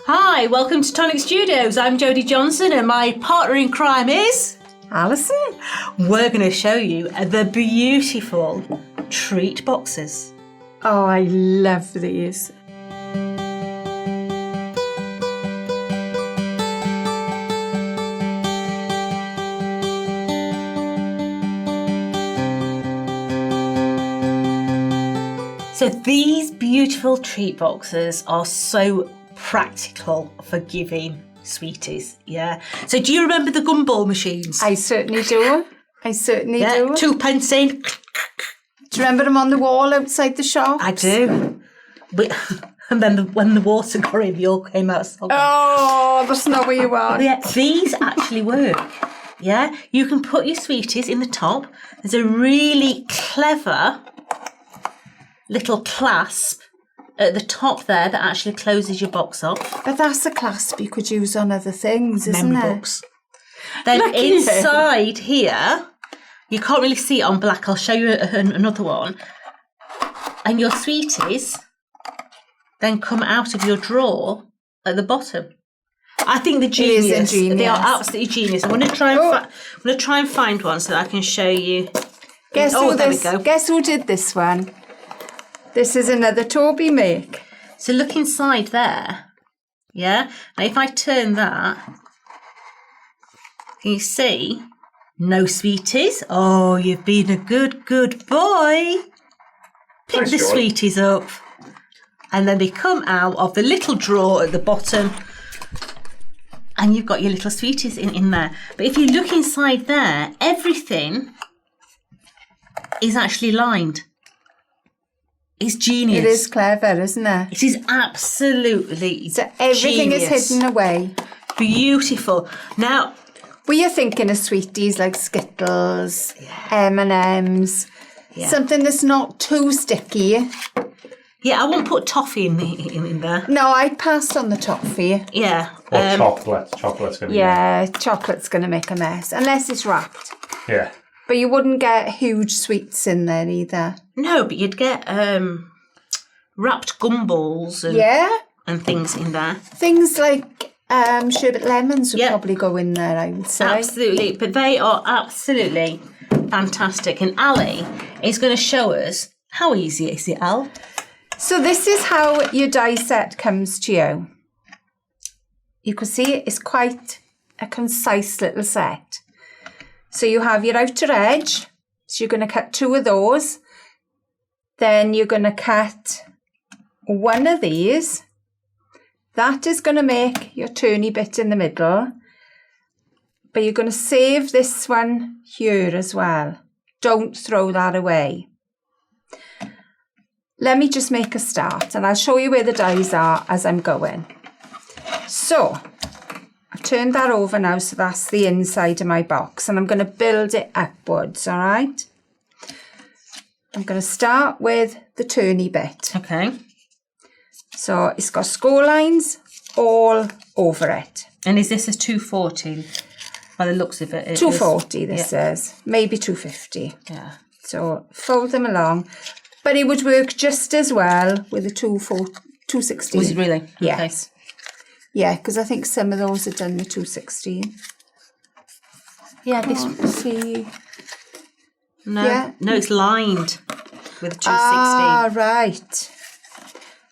Hi, welcome to Tonic Studios. I'm Jodie Johnson and my partner in crime is... Alison. We're going to show you the beautiful treat boxes. Oh, I love these. So these beautiful treat boxes are so practical for giving sweeties, yeah? So do you remember the Gumball Machines? I certainly do. I certainly do. 2 pence in. Do you remember them on the wall outside the shop? I do. And then when the water got in, they all came out. Oh, that's not what you want. Yeah, these actually work. Yeah, you can put your sweeties in the top. There's a really clever little clasp at the top there that actually closes your box off. But that's a clasp you could use on other things, isn't Memory it? books. Then Lucky inside here, you can't really see it on black. I'll show you another one. And your sweeties then come out of your drawer at the bottom. I think they're genius. It is ingenious. They are absolutely genius. I'm going to try and find one so that I can show you. Guess there we go. Guess who did this one? This is another Toby make. So look inside there. Yeah. Now if I turn that, can you see? No sweeties. Oh, you've been a good boy. Pick Nice the job. sweeties up. And then they come out of the little drawer at the bottom. And you've got your little sweeties in there. But if you look inside there, everything is actually lined. It's genius. It is clever, isn't it? It is absolutely So everything genius. is hidden away. Beautiful. Now, We are thinking of sweeties like Skittles, M&Ms, something that's not too sticky. yeah, I won't put toffee in there. No, I passed on the toffee. Yeah. Or chocolate. Chocolate's going to Yeah, chocolate's going to make a mess, unless it's wrapped. be... Yeah. But you wouldn't get huge sweets in there either. No, but you'd get wrapped gumballs and things in there. Things like sherbet lemons would probably go in there, I would say. Absolutely. But they are absolutely fantastic. And Ali is going to show us how easy is it, Al? So this is how your die set comes to you. You can see it's quite a concise little set. So you have your outer edge. So you're going to cut 2 of those. Then you're going to cut 1 of these. That is going to make your turny bit in the middle. But you're going to save this one here as well. Don't throw that away. Let me just make a start and I'll show you where the dies are as I'm going. So, I've turned that over now, so that's the inside of my box, and I'm going to build it upwards, all right? I'm going to start with the turny bit. Okay. So, it's got score lines all over it. And is this a 240? By the looks of it. 240 this is, maybe 250. Yeah. So, fold them along. But it would work just as well with a 216. Was it really? Yes. Okay. Yeah, because I think some of those are done the 216. Yeah, this See. No, Yeah. no, it's lined with a 216. Ah, right.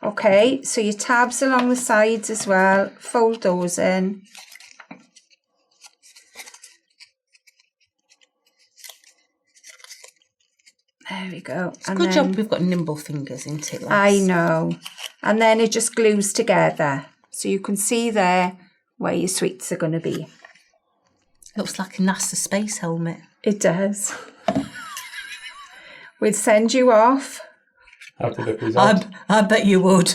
Okay, so your tabs along the sides as well. Fold those in. There we go. It's a good job we've got nimble fingers, isn't it, lads? I know. And then it just glues together. So you can see there where your sweets are going to be. Looks like a NASA space helmet. It does. We'd send you off. How to get these out? I bet you would.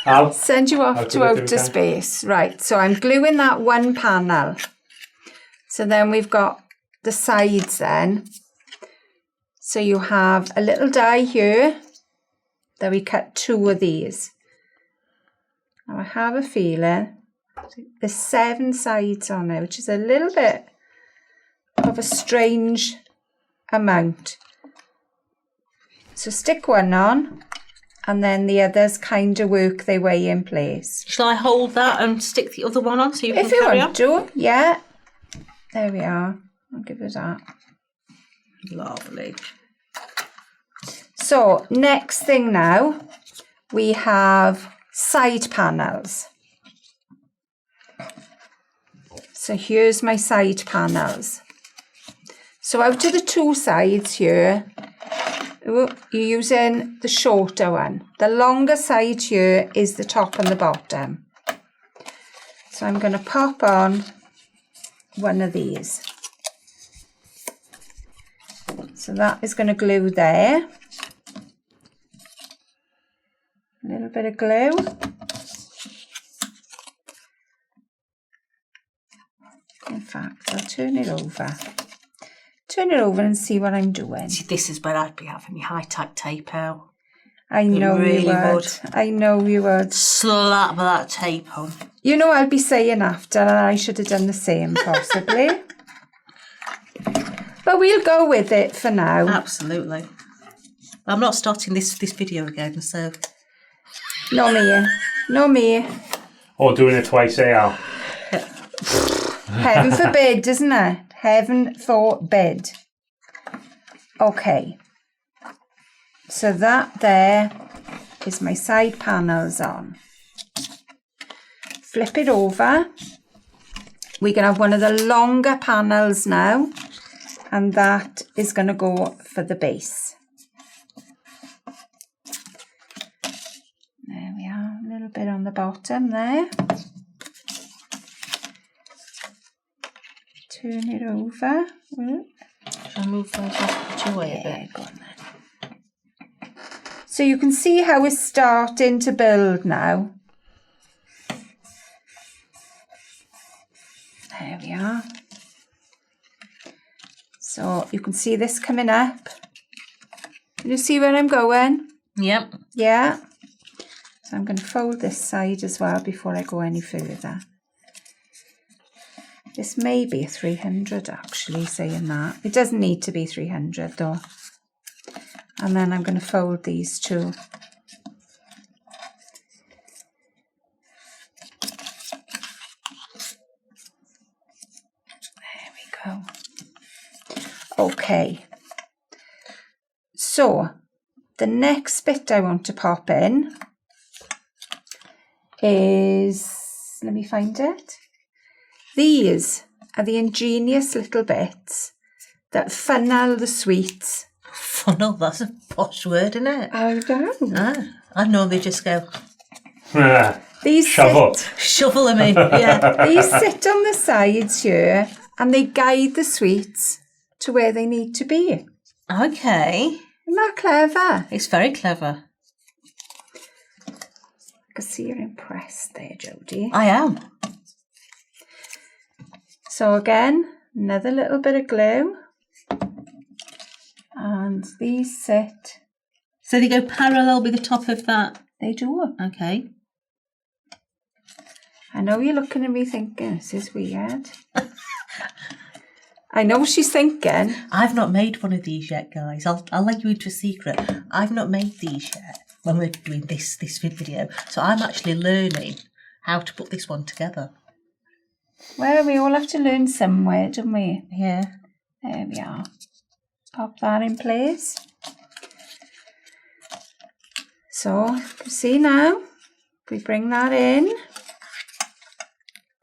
Al? Send you off to outer space. Right, so I'm gluing that one panel. So then we've got the sides then. So you have a little die here. Then we cut 2 of these. Now I have a feeling there's 7 sides on there, which is a little bit of a strange amount. So stick one on and then the others kind of work their way in place. Shall I hold that and stick the other one on so you can If you carry want on? to, yeah. There we are. I'll give you that. Lovely. So, next thing now, we have side panels. So here's my side panels. So out of the two sides here, you're using the shorter one. The longer side here is the top and the bottom. So I'm going to pop on one of these. So that is going to glue there. A little bit of glue. In fact, I'll turn it over. Turn it over and see what I'm doing. See, this is where I'd be having my high-tack tape out. I know really you would. would. I know you would. Slap that tape on. You know, I'll be saying after, and I should have done the same, possibly. But we'll go with it for now. Absolutely. I'm not starting this video again, so... No me. No me. Or doing it twice, Al. Heaven forbid, isn't it? Heaven forbid. Okay. So that there is my side panels on. Flip it over. We can have one of the longer panels now, and that is going to go for the base. There we are, a little bit on the bottom there. Turn it over. Shall I move those off the way a bit? Go on then. So you can see how it's starting to build now. There we are. So you can see this coming up. Can you see where I'm going? Yep. Yeah. So I'm going to fold this side as well before I go any further. This may be a 300 actually, saying that. It doesn't need to be 300 though. And then I'm going to fold these two. There we go. Okay. So, the next bit I want to pop in is, let me find it. These are the ingenious little bits that funnel the sweets. Funnel, that's a posh word, isn't it? I know. Ah, I normally just go, These Shovel. shovel them in, yeah. These sit on the sides here and they guide the sweets to where they need to be. Okay. Isn't that clever? It's very clever. I can see you're impressed there, Jodie. I am. So again, another little bit of glue. And these sit. So they go parallel with the top of that. They do. Okay. I know you're looking at me thinking, this is weird. I know what she's thinking. I've not made one of these yet, guys. I'll let you into a secret. I've not made these yet when we're doing this video. So I'm actually learning how to put this one together. Well, we all have to learn somewhere, don't we? Yeah. There we are. Pop that in place. So, you can see now, if we bring that in,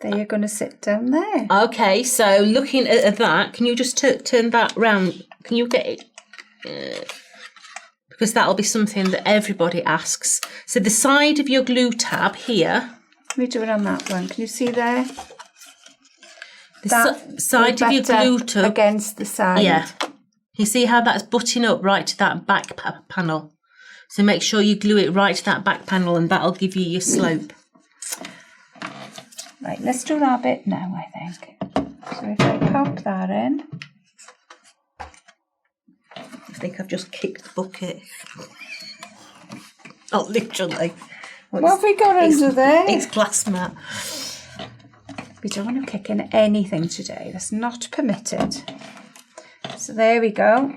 they're going to sit down there. Okay, so looking at that, can you just turn that round? Can you get it? Because that'll be something that everybody asks. So the side of your glue tab here. Let me do it on that one. Can you see there? The side of your glue tab. Against the side. Yeah. You see how that's butting up right to that back panel. So make sure you glue it right to that back panel and that'll give you your slope. Right, let's do that bit now, I think. So if I pop that in. I think I've just kicked the bucket. Oh, literally. What have we got under there? It's glass mat. We don't want to kick in anything today. That's not permitted. So there we go.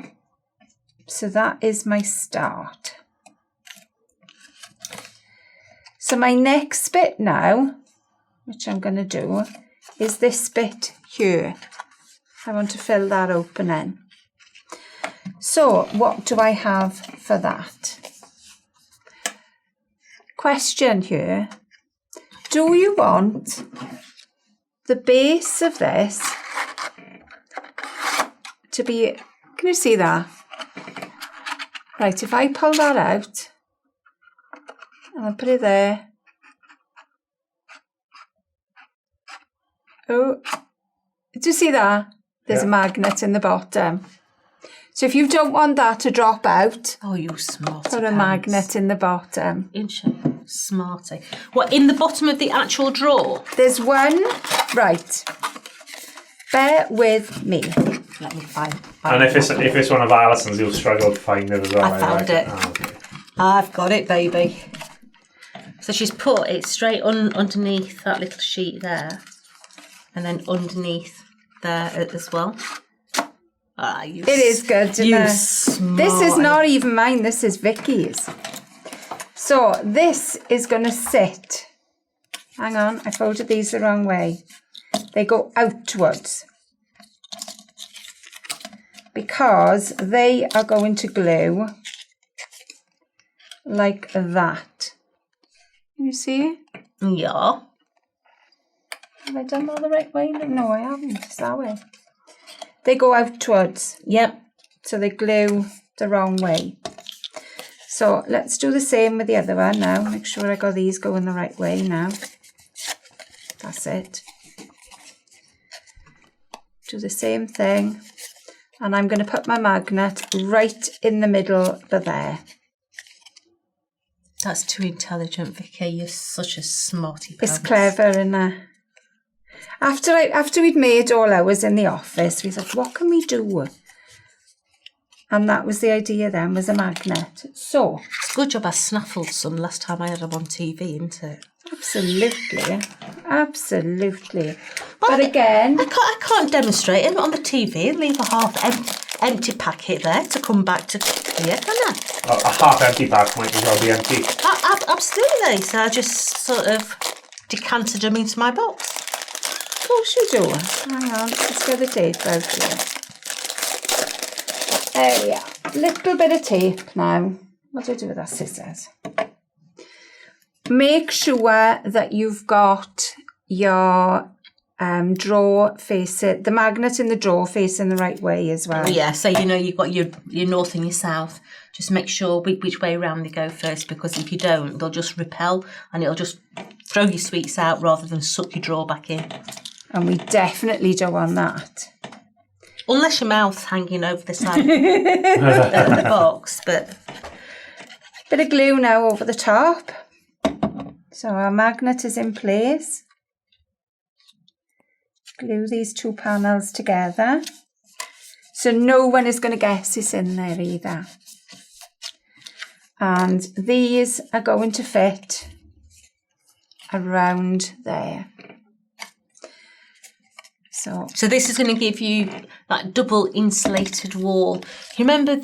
So that is my start. So my next bit now, which I'm going to do, is this bit here. I want to fill that opening. So what do I have for that? Question here. Do you want the base of this to be, can you see that? Right, if I pull that out, and I'll put it there. Oh, do you see that? There's a magnet in the bottom. So if you don't want that to drop out, Oh, you smart. put a magnet in the bottom. Smarty. What, in the bottom of the actual drawer? There's one, right. Bear with me. Let me find And if it's one of Alison's, you'll struggle to find it as well. I found it. Oh, okay. I've got it, baby. So she's put it straight underneath that little sheet there. And then underneath there as well. It is good, isn't you it? smart. This is not even mine, this is Vicky's. So this is going to sit. Hang on, I folded these the wrong way. They go outwards. Because they are going to glue like that. Can you see? Yeah. Have I done that the right way? No, I haven't. It's that way. They go outwards. Yep. So they glue the wrong way. So let's do the same with the other one now. Make sure I got these going the right way now. That's it. Do the same thing. And I'm going to put my magnet right in the middle of there. That's too intelligent, Vicky. You're such a smarty It's pants. clever, isn't it? After we'd made all ours in the office, we thought, what can we do? And that was the idea then, was a magnet. So, It's a good job I snaffled some last time I had them on TV, isn't it? absolutely, absolutely. But again, I can't demonstrate it on the TV and leave a half empty packet there to come back to here, can I? A half-empty bag might as well be empty. Absolutely. So I just sort of decanted them into my box. of course you do. Hang on, let's get the tape out here. There we are. Little bit of tape now. What do I do with that scissors? Make sure that you've got your drawer facing, the magnet in the drawer facing the right way as well. Yeah, so you know you've got your north and your south. Just make sure which way around they go first, because if you don't, they'll just repel and it'll just throw your sweets out rather than suck your drawer back in. And we definitely don't want that. Unless your mouth's hanging over the side of the box, but... Bit of glue now over the top. So our magnet is in place. Glue these two panels together. So no one is going to guess it's in there either. And these are going to fit around there. So this is going to give you that double insulated wall. You remember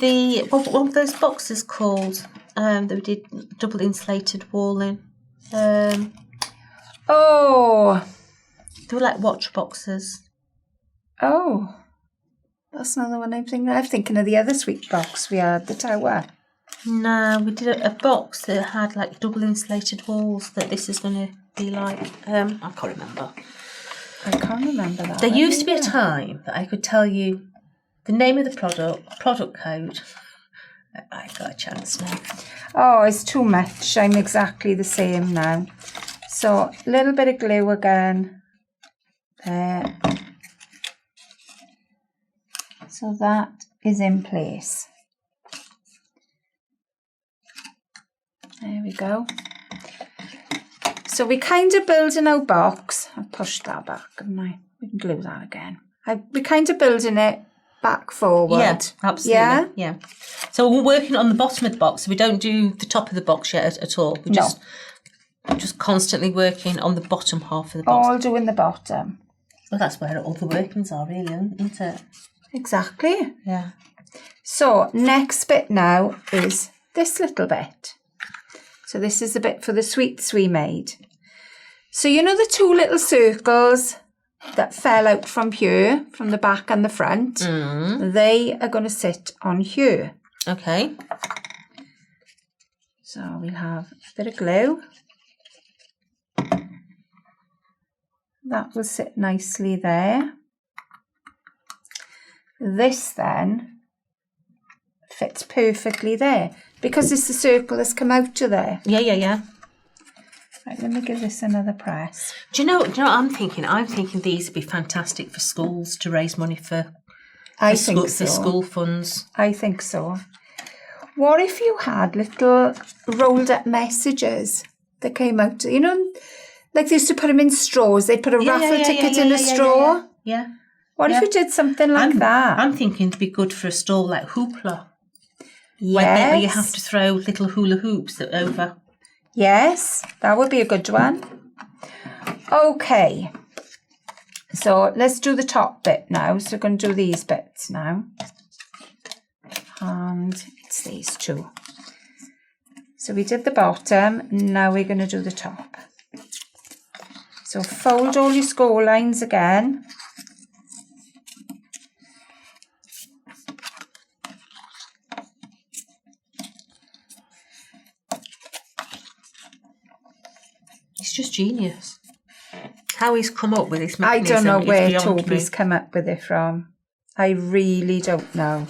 what were those boxes called that we did double insulated wall in? oh, They were like watch boxes. oh, that's not the one I'm thinking. I'm thinking of the other sweet box we had, the tower. No, we did a box that had like double insulated walls that this is going to be like. I can't remember. I can't remember that. There one used to be a either. time that I could tell you the name of the product code. I got a chance now. Oh, it's too much. I'm exactly the same now. So a little bit of glue again. There. So that is in place. There we go. So we kind of building our box. I pushed that back, haven't I? We can glue that again. We're kind of building it back forward. Yeah, absolutely. Yeah? Yeah. So we're working on the bottom of the box. So we don't do the top of the box yet at all. We're just constantly working on the bottom half of the box. All doing the bottom. Well, that's where all the workings are, really, isn't it? Exactly. Yeah. So next bit now is this little bit. So this is the bit for the sweets we made. So you know the two little circles that fell out from here, from the back and the front? They are going to sit on here. Okay. So we'll have a bit of glue. That will sit nicely there. This then fits perfectly there because it's the circle that's come out to there. Yeah. Right, let me give this another press. Do you know what I'm thinking? I'm thinking these would be fantastic for schools to raise money for. I think so. For school funds. I think so. What if you had little rolled up messages that came out, you know, like they used to put them in straws. They put a raffle ticket in a straw. Yeah. What if you did something like that? I'm thinking it'd be good for a stall like Hoopla. Yes. Where you have to throw little hula hoops over. Yes, that would be a good one. Okay. So let's do the top bit now. So we're going to do these bits now. And it's these two. So we did the bottom. Now we're going to do the top. So fold all your score lines again. It's just genius. How he's come up with this I mechanism. don't know where beyond Toby's me. come up with it from. I really don't know.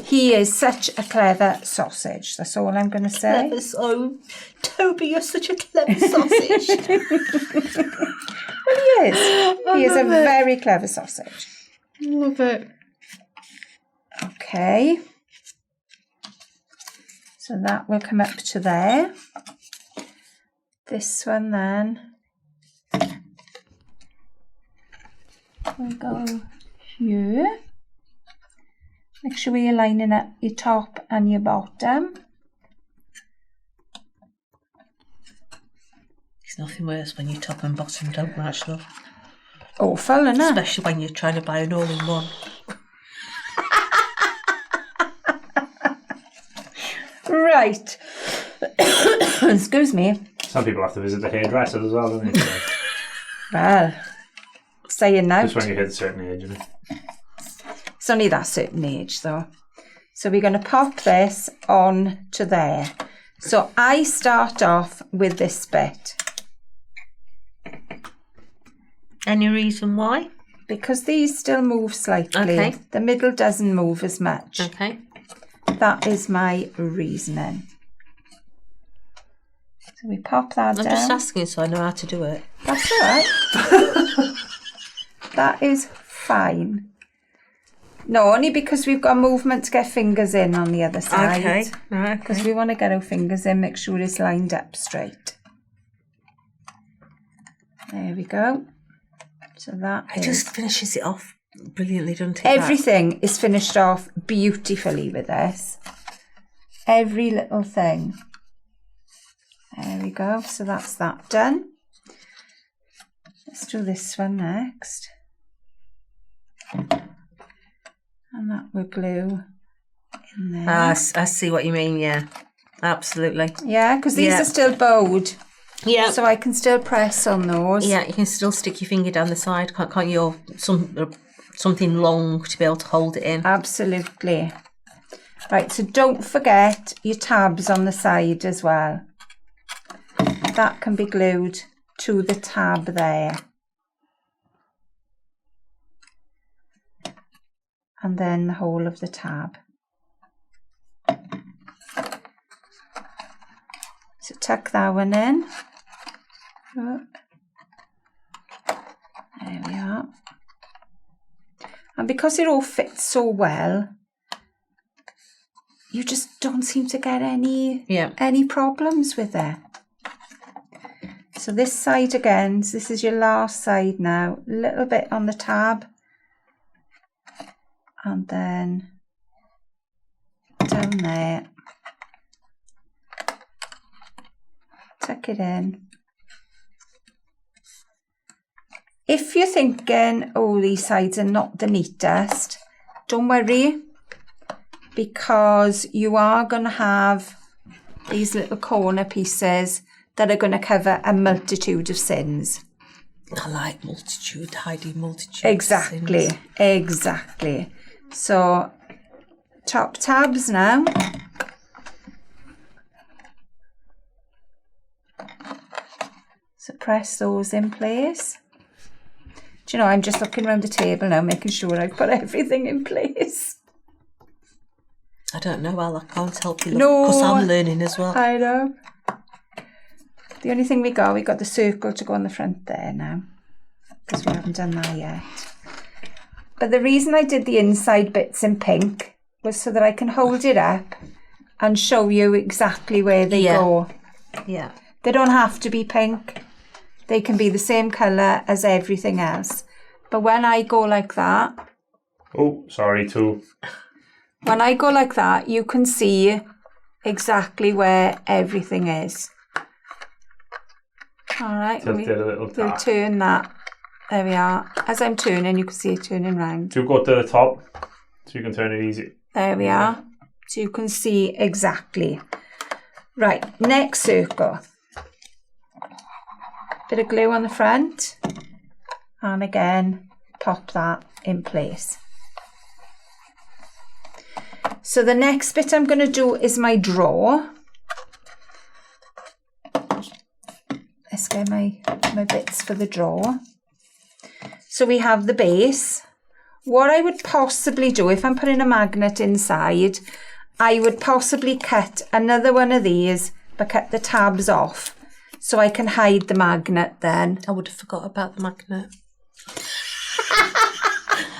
He is such a clever sausage. That's all I'm going to say. Clever, so Toby, you're such a clever sausage. Well, he is. He is a very clever sausage. Love it. Okay. So that will come up to there. This one then will go here. Make sure you're lining up your top and your bottom. It's nothing worse when your top and bottom don't match, love. Awful, isn't it? Especially when you're trying to buy an all-in-one. Right. Excuse me. Some people have to visit the hairdressers as well, don't they? Well, saying now. Just when you hit a certain age, isn't it? It's only that certain age though. So we're going to pop this on to there. So I start off with this bit. Any reason why? Because these still move slightly. Okay. The middle doesn't move as much. Okay. That is my reasoning. So we pop that I'm down. just asking so I know how to do it. That's all right. That is fine. No, only because we've got movement to get fingers in on the other side. Okay. Because we want to get our fingers in, make sure it's lined up straight. There we go. So that It just finishes it off brilliantly, doesn't it? everything is finished off beautifully with this. Every little thing. There we go. So that's that done. Let's do this one next. And that will glue in there. I see what you mean, yeah. Absolutely. Yeah, because these are still bowed. Yeah. So I can still press on those. Yeah, you can still stick your finger down the side, can't you? Or something long to be able to hold it in. Absolutely. Right, so don't forget your tabs on the side as well. That can be glued to the tab there. And then the whole of the tab. So tuck that one in. There we are. And because it all fits so well, you just don't seem to get any problems with it. So this side again, so this is your last side now, a little bit on the tab. And then down there. Tuck it in. If you're thinking, oh, these sides are not the neatest, don't worry, because you are going to have these little corner pieces that are going to cover a multitude of sins. I like multitude, hiding multitude. Exactly, exactly. So, top tabs now. So press those in place. Do you know, I'm just looking around the table now, making sure I've got everything in place. I don't know, Al, I can't help you. No, because I'm learning as well. I know. The only thing we got the circle to go on the front there now, because we haven't done that yet. But the reason I did the inside bits in pink was so that I can hold it up and show you exactly where they go. Yeah. They don't have to be pink. They can be the same colour as everything else. But when I go like that... Oh, sorry, too. When I go like that, you can see exactly where everything is. All right, we'll turn that. There we are. As I'm turning, you can see it turning round. Do go to the top so you can turn it easy. There we are. So you can see exactly. Right, next circle. Bit of glue on the front. And again, pop that in place. So the next bit I'm going to do is my drawer. Let's get my bits for the drawer. So we have the base. What I would possibly do, if I'm putting a magnet inside, I would possibly cut another one of these, but cut the tabs off, so I can hide the magnet then. I would have forgot about the magnet.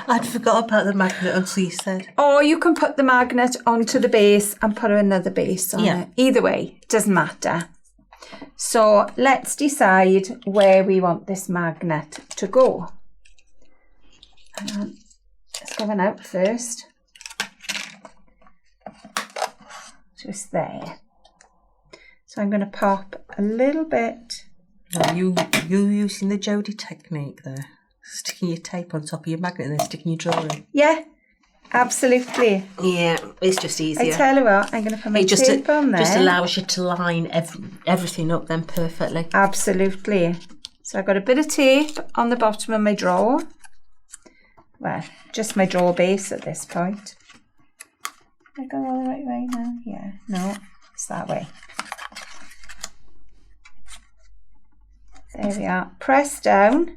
I'd forgot about the magnet until you said. Or you can put the magnet onto the base and put another base on it. Either way, it doesn't matter. So let's decide where we want this magnet to go. Let's go one out first. Just there. So I'm going to pop a little bit. No, you using the Jodie technique there. Sticking your tape on top of your magnet and then sticking your drawing. Yeah, absolutely. Yeah, it's just easier. I tell you what, I'm going to put my tape on there. Just allows you to line everything up then perfectly. Absolutely. So I've got a bit of tape on the bottom of my drawer. Well, just my drawer base at this point. Have I got all the right way now? Yeah, no, it's that way. There we are. Press down.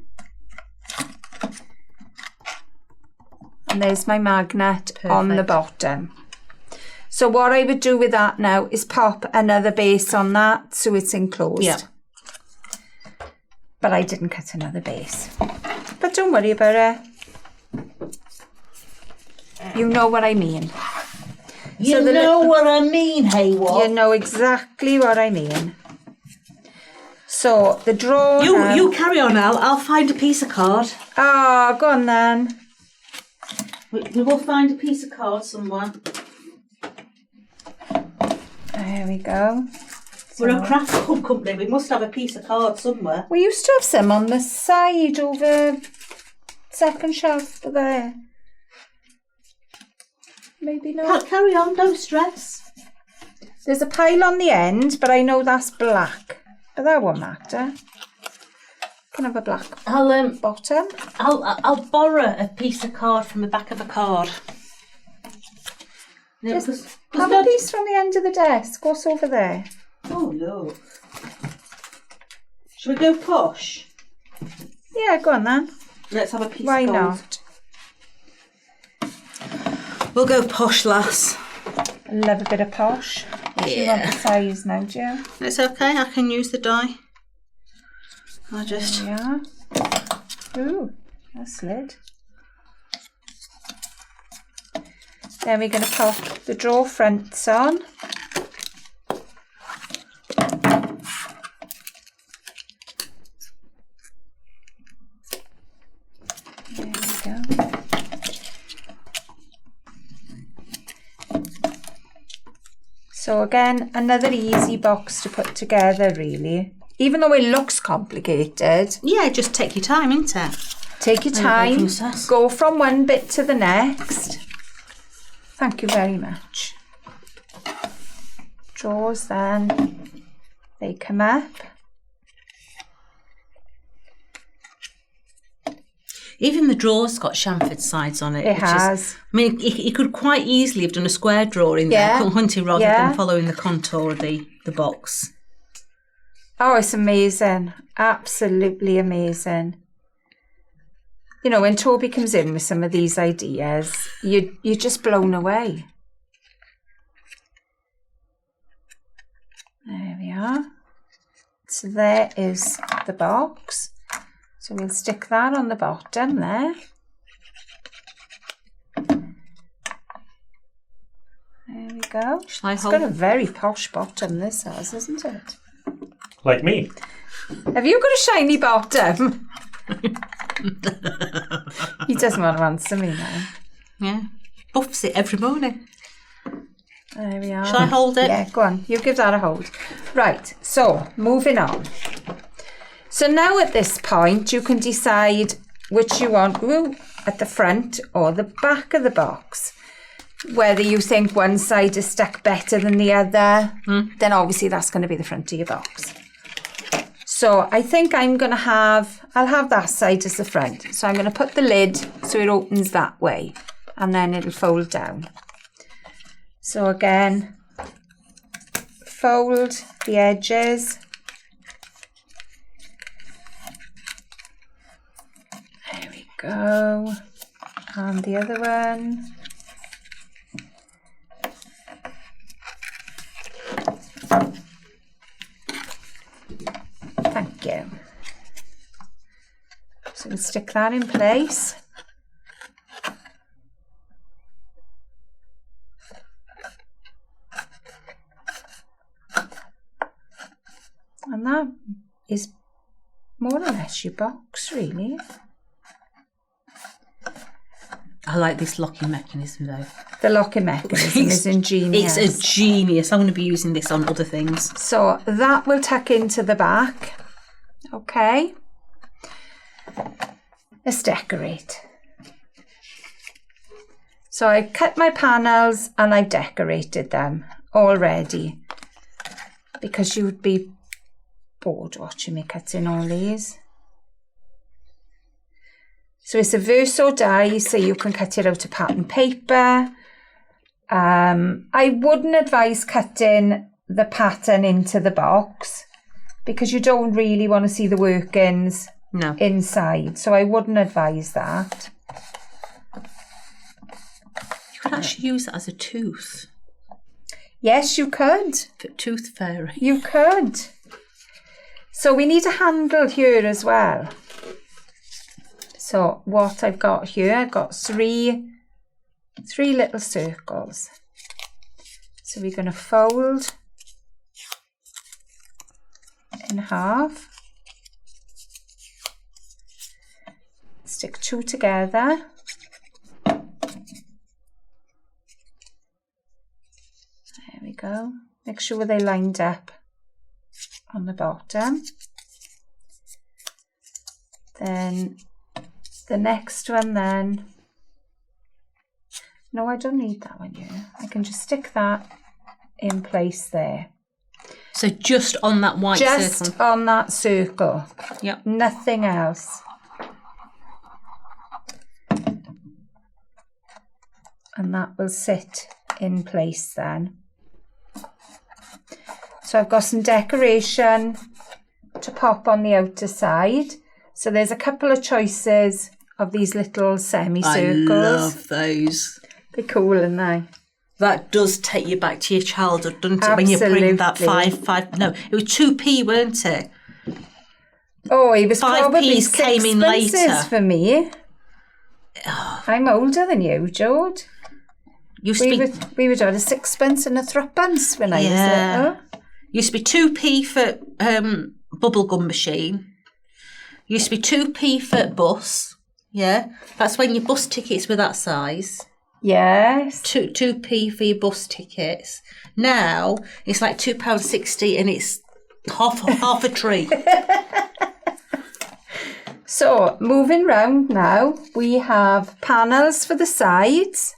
And there's my magnet on the bottom. So what I would do with that now is pop another base on that so it's enclosed. Yeah. But I didn't cut another base. But don't worry about it. You know what I mean. You know what I mean, hey what? You know exactly what I mean. So the drawer. You carry on, Al. I'll find a piece of card. Ah, go on then. We will find a piece of card somewhere. There we go. We're a craft company. We must have a piece of card somewhere. We used to have some on the side over second shelf there. Maybe not. Carry on, don't stress. There's a pile on the end, but I know that's black. But that won't matter. Can have a black bottom. I'll borrow a piece of card from the back of a card. Just have a piece from the end of the desk. What's over there? Oh look. Shall we go posh? Yeah, go on then. Let's have a piece Why of card. not? We'll go posh, lass. I love a bit of posh. Do you want the size now, Joe? It's okay, I can use the die. Yeah. Ooh, that slid. Then we're going to pop the drawer fronts on. There we go. So again, another easy box to put together, really. Even though it looks complicated. Yeah, just take your time, innit? Take your time. Go from one bit to the next. Thank you very much. drawers then, they come up. Even the drawer's got chamfered sides on it. It has. I mean, you could quite easily have done a square drawer in there, couldn't you, rather than following the contour of the box. Oh, it's amazing. Absolutely amazing. You know, when Toby comes in with some of these ideas, you're just blown away. There we are. So there is the box. So we'll stick that on the bottom there. There we go. Shall I it's hold? got a very posh bottom, this has, isn't it? Like me. Have you got a shiny bottom? He doesn't want to answer me now. Yeah. Buffs it every morning. There we are. Shall I hold it? Yeah, go on. You give that a hold. Right, so moving on. So now at this point, you can decide which you want at the front or the back of the box. Whether you think one side is stuck better than the other, then obviously that's going to be the front of your box. So I think I'll have that side as the front. So I'm going to put the lid so it opens that way and then it'll fold down. So again, fold the edges. There we go. And the other one. Thank you. So we'll stick that in place. And that is more or less your box, really. I like this locking mechanism though. The locking mechanism is ingenious. It's a genius. I'm going to be using this on other things. So that will tuck into the back. Okay. Let's decorate. So I cut my panels and I've decorated them already because you would be bored watching me cutting all these. So it's a verso die, so you can cut it out of pattern paper. I wouldn't advise cutting the pattern into the box because you don't really want to see the workings inside. So I wouldn't advise that. You could actually use that as a tooth. Yes, you could. For tooth fairy. You could. So we need a handle here as well. So what I've got here, I've got three little circles. So we're going to fold in half, stick two together, there we go, make sure they lined up on the bottom. Then the next one then, no, I don't need that one here. I can just stick that in place there. So just on that white circle? Just on that circle. Yep. Nothing else. And that will sit in place then. So I've got some decoration to pop on the outer side. So there's a couple of choices of these little semicircles. I love those. They're cool, aren't they? That does take you back to your childhood, doesn't it? When you bring that it was 2p, weren't it? Oh, it was 5p's probably came in later. for me. I'm older than you, Jode. We would have a sixpence and a threepence when I was little. Used to be 2p for bubblegum machine. Used to be 2p for bus. Yeah, that's when your bus tickets were that size. Yes. 2p for your bus tickets. Now it's like £2.60 and it's half a tree. So moving round now, we have panels for the sides.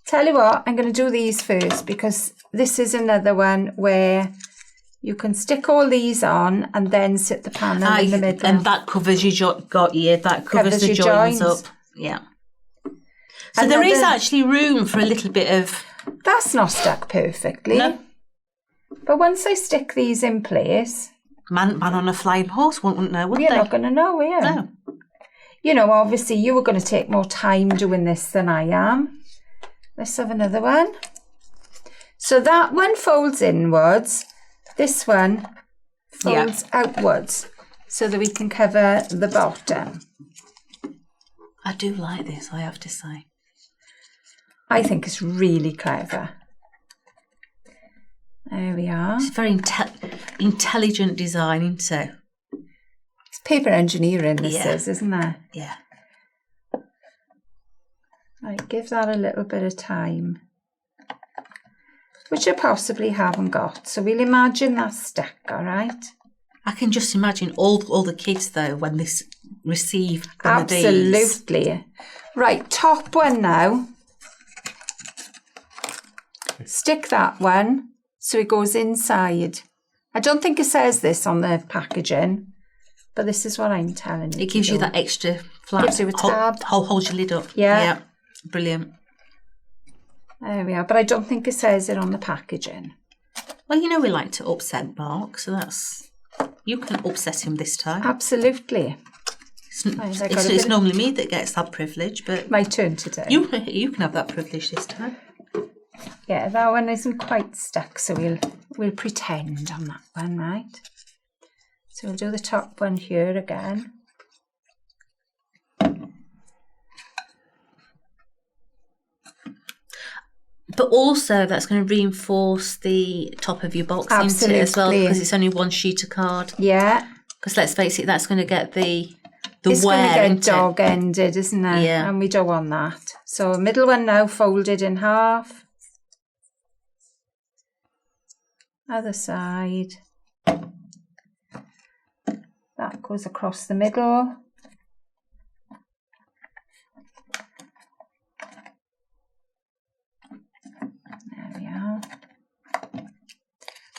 Tell you what, I'm going to do these first because this is another one where you can stick all these on and then sit the panel in the middle. And that covers your that covers the your joins joins. up. Yeah. So there is actually room for a little bit of... That's not stuck perfectly. No. But once I stick these in place... Man on a flying horse wouldn't know, would they? You're not going to know, are you? No. You know, obviously you were going to take more time doing this than I am. Let's have another one. So that one folds inwards. This one folds outwards so that we can cover the bottom. I do like this, I have to say. I think it's really clever. There we are. It's very intelligent design, isn't it? It's paper engineering, this is, isn't it? Yeah. Right, give that a little bit of time. Which I possibly haven't got. So we'll imagine that's stuck, all right? I can just imagine all the kids, though, when they receive one of these. Absolutely. Right, top one now. Stick that one so it goes inside. I don't think it says this on the packaging, but this is what I'm telling you. It gives you that extra flap. Gives you a tab. Holds your lid up. Yeah. Brilliant. There we are, but I don't think it says it on the packaging. Well, you know we like to upset Mark, so that's... You can upset him this time. Absolutely. It's normally me that gets that privilege, but... My turn today. You can have that privilege this time. Yeah, that one isn't quite stuck, so we'll pretend on that one, right? So we'll do the top one here again. But also that's going to reinforce the top of your box into it as well, because it's only one sheet of card. Yeah. Because let's face it, that's going to get the it's wear. It's going to get dog-ended, isn't it? Yeah. And we don't want that. So middle one now folded in half. Other side. That goes across the middle. There we are.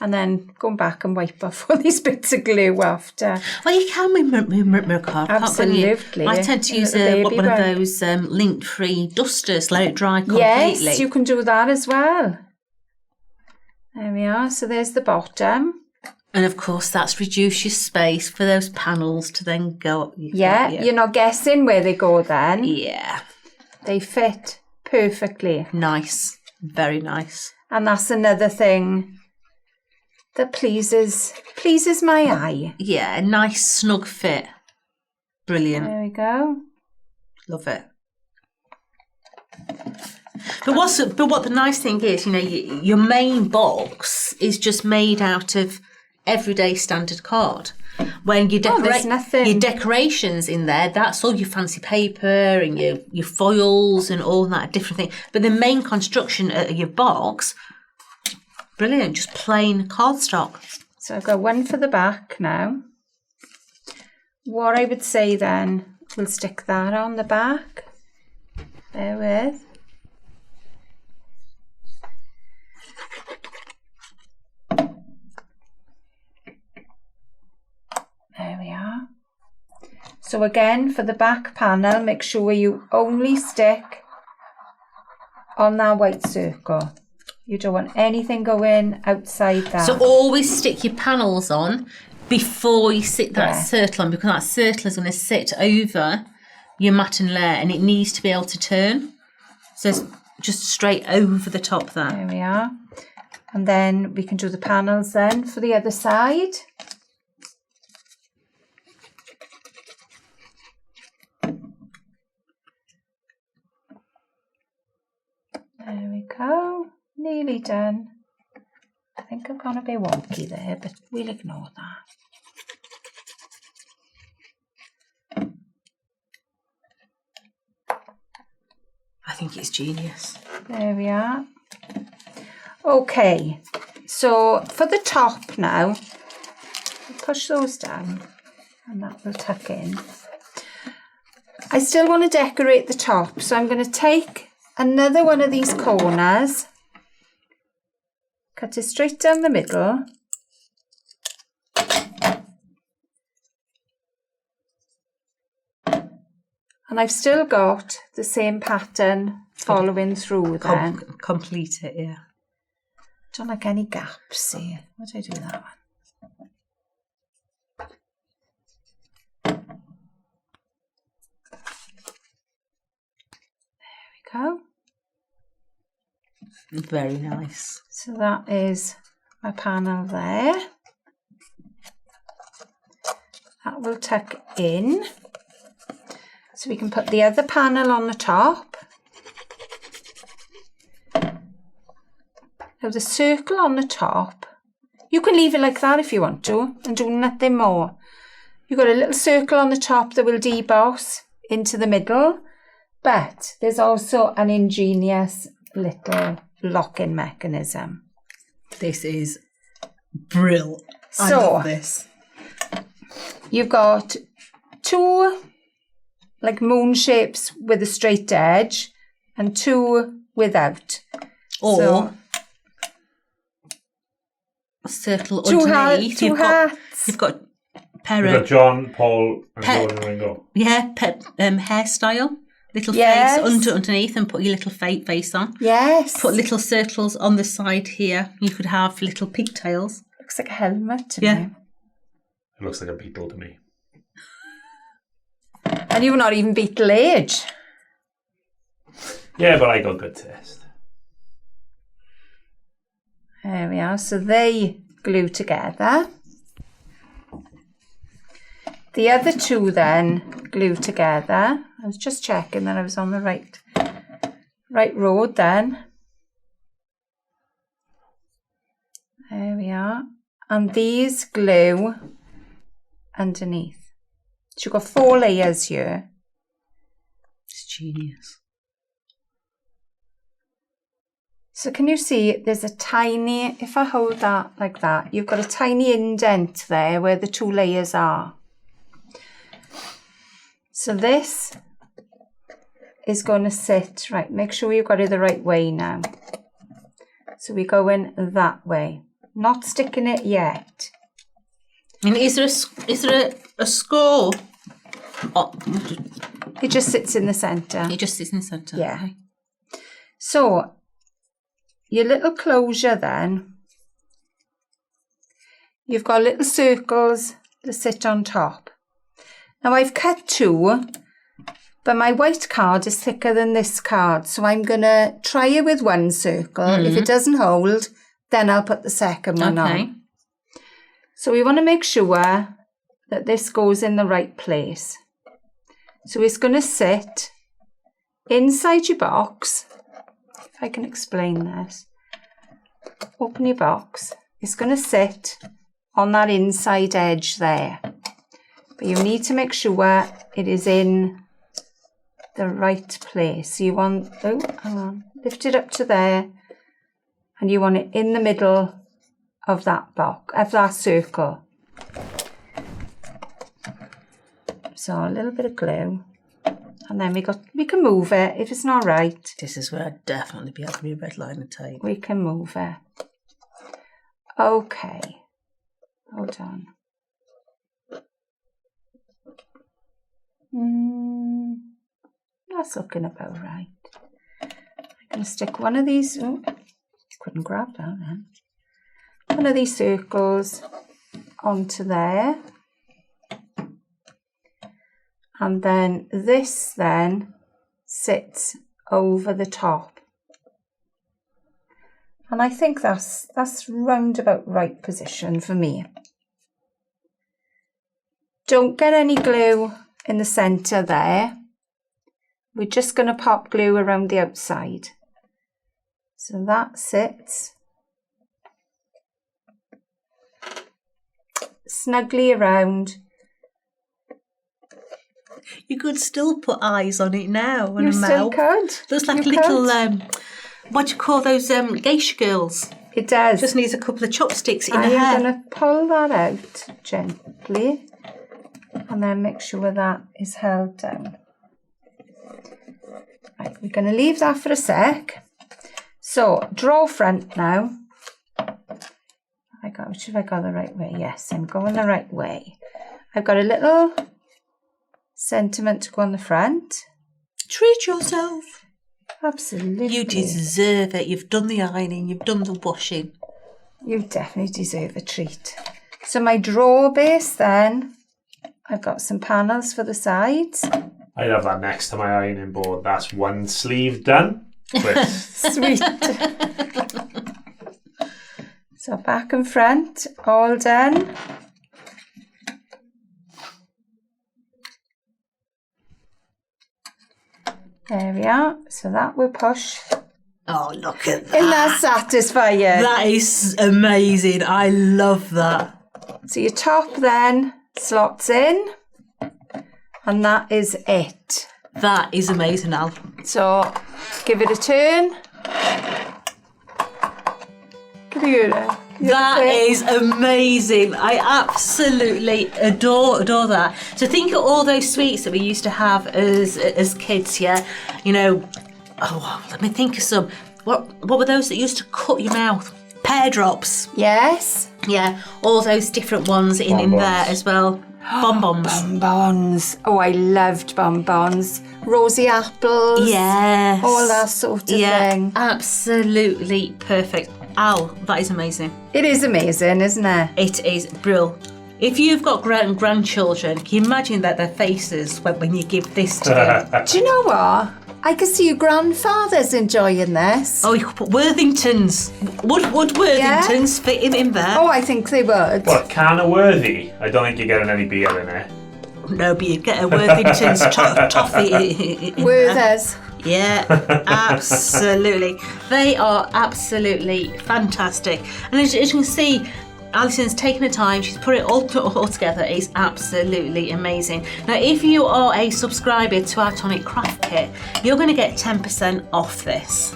And then going back and wipe off all these bits of glue after. Well, you can with card. Absolutely. I tend to use one of those lint-free dusters, let it dry completely. Yes, you can do that as well. There we are. So there's the bottom. And of course, that's reduced your space for those panels to then go up. You're not guessing where they go then. Yeah. They fit perfectly. Nice. Very nice. And that's another thing that pleases my eye. Yeah, a nice snug fit. Brilliant. There we go. Love it. But what the nice thing is, you know, your main box is just made out of everyday standard card. When you decorate your decorations in there, that's all your fancy paper and your foils and all that different thing. But the main construction of your box, brilliant, just plain cardstock. So I've got one for the back now. What I would say then, we'll stick that on the back. Bear with. There we are. So again, for the back panel, make sure you only stick on that white circle. You don't want anything going outside that. So always stick your panels on before you sit that circle on, because that circle is going to sit over your matten layer and it needs to be able to turn. So it's just straight over the top there. There we are. And then we can do the panels then for the other side. There we go. Nearly done. I think I've gone a bit wonky there, but we'll ignore that. I think it's genius. There we are. Okay, so for the top now, push those down and that will tuck in. I still want to decorate the top, so I'm going to take another one of these corners. Cut it straight down the middle. And I've still got the same pattern following through then. Complete it, yeah. Don't like any gaps here. Why did I do that one? There we go. Very nice. So that is my panel there. That will tuck in. So we can put the other panel on the top. Now the circle on the top, you can leave it like that if you want to and do nothing more. You've got a little circle on the top that will deboss into the middle, but there's also an ingenious little locking mechanism. This is brilliant. I So, love this. You've got two like moon shapes with a straight edge and two without. Or So, a circle two underneath. two hats. You've got pair We've got of John, Paul, and Jordan Ringo. hairstyle. Little Yes. face underneath, and put your little face on. Yes. Put little circles on the side here. You could have little pigtails. Looks like a helmet to Yeah. me. It looks like a beetle to me. And you're not even beetle age. Yeah, but I got good taste. There we are. So they glue together. The other two then glue together. I was just checking that I was on the right road then. There we are. And these glue underneath. So you've got 4 layers here. It's genius. So can you see there's a tiny, if I hold that like that, you've got a tiny indent there where the 2 layers are. So this is going to sit, right, make sure you've got it the right way now. So we go in that way, not sticking it yet. And is there a score? Oh, It just sits in the centre. it just sits in the centre. Yeah. Okay. So your little closure then, you've got little circles that sit on top. Now I've cut 2, but my white card is thicker than this card, so I'm going to try it with 1 circle. If it doesn't hold, then I'll put the second one on. So we want to make sure that this goes in the right place. So it's going to sit inside your box. If I can explain this. Open your box. It's going to sit on that inside edge there. But you need to make sure it is in the right place. So you want, oh, hang on, lift it up to there. And you want it in the middle of that box, of that circle. So a little bit of glue. And then we can move it. If it's not right, This is where I'd definitely be able to be a red line of tape. we can move it. Okay. Hold on. That's looking about right. I'm going to stick one of these. Oh, couldn't grab that then. One of these circles onto there. And then this then sits over the top. And I think that's round about right position for me. Don't get any glue in the centre there. We're just going to pop glue around the outside. So that sits snugly around. You could still put eyes on it now and You a still mouth. could. Looks like You little, could. what do you call those geisha girls? It does. Just needs a couple of chopsticks in I her am hair. going to pull that out gently and then make sure that is held down. Right, we're going to leave that for a sec. So, draw front now. Should I go the right way? Yes, I'm going the right way. I've got a little sentiment to go on the front. Treat yourself. Absolutely. You deserve it. You've done the ironing, you've done the washing. You definitely deserve a treat. So my drawer base then, I've got some panels for the sides. I'd have that next to my ironing board. That's one sleeve done. Sweet. So back and front, all done. There we are. So that will push. Oh, look at that. Isn't that satisfying? That is amazing. I love that. So your top then slots in. And that is it. That is amazing, Al. So give it a turn. That is amazing. I absolutely adore that. So think of all those sweets that we used to have as kids, yeah? You know, let me think of some. What were those that used to cut your mouth? Pear drops. Yes. Yeah, all those different ones in there as well. Bonbons. Bonbons. Oh, I loved bonbons. Rosy apples. Yes. All that sort of thing. Absolutely perfect. Al, that is amazing. It is amazing, isn't it? It is brilliant. If you've got grandchildren, can you imagine that their faces when you give this to them? Do you know what? I can see your grandfather's enjoying this. Oh, you could put Worthingtons. Would Worthingtons fit in there? Oh, I think they would. What, can of Worthy? I don't think you're getting any beer in there. No, but you'd get a Worthington's toffee in Werther's. there. Yeah, absolutely. They are absolutely fantastic. And as you can see, Alison's taken her time, she's put it all together. It's absolutely amazing. Now, if you are a subscriber to our Tonic Craft Kit, you're going to get 10% off this.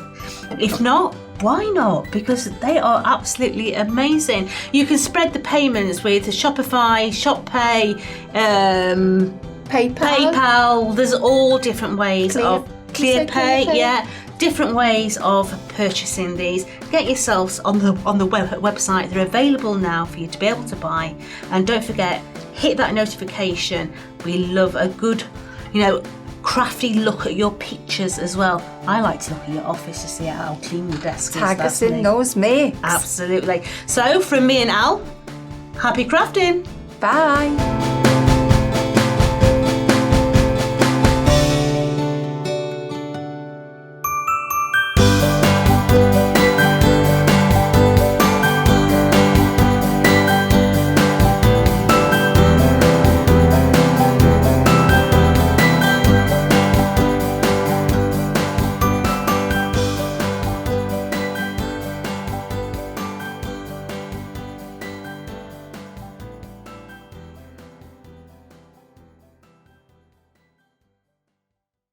If not, why not? Because they are absolutely amazing. You can spread the payments with Shopify, ShopPay, PayPal. There's all different ways of ClearPay, yeah. Different ways of purchasing these. Get yourselves on the website. They're available now for you to be able to buy. And don't forget, hit that notification. We love a good, crafty look at your pictures as well. I like to look at your office to see how clean your desk is. Tag us in those makes. Absolutely. So from me and Al, happy crafting. Bye.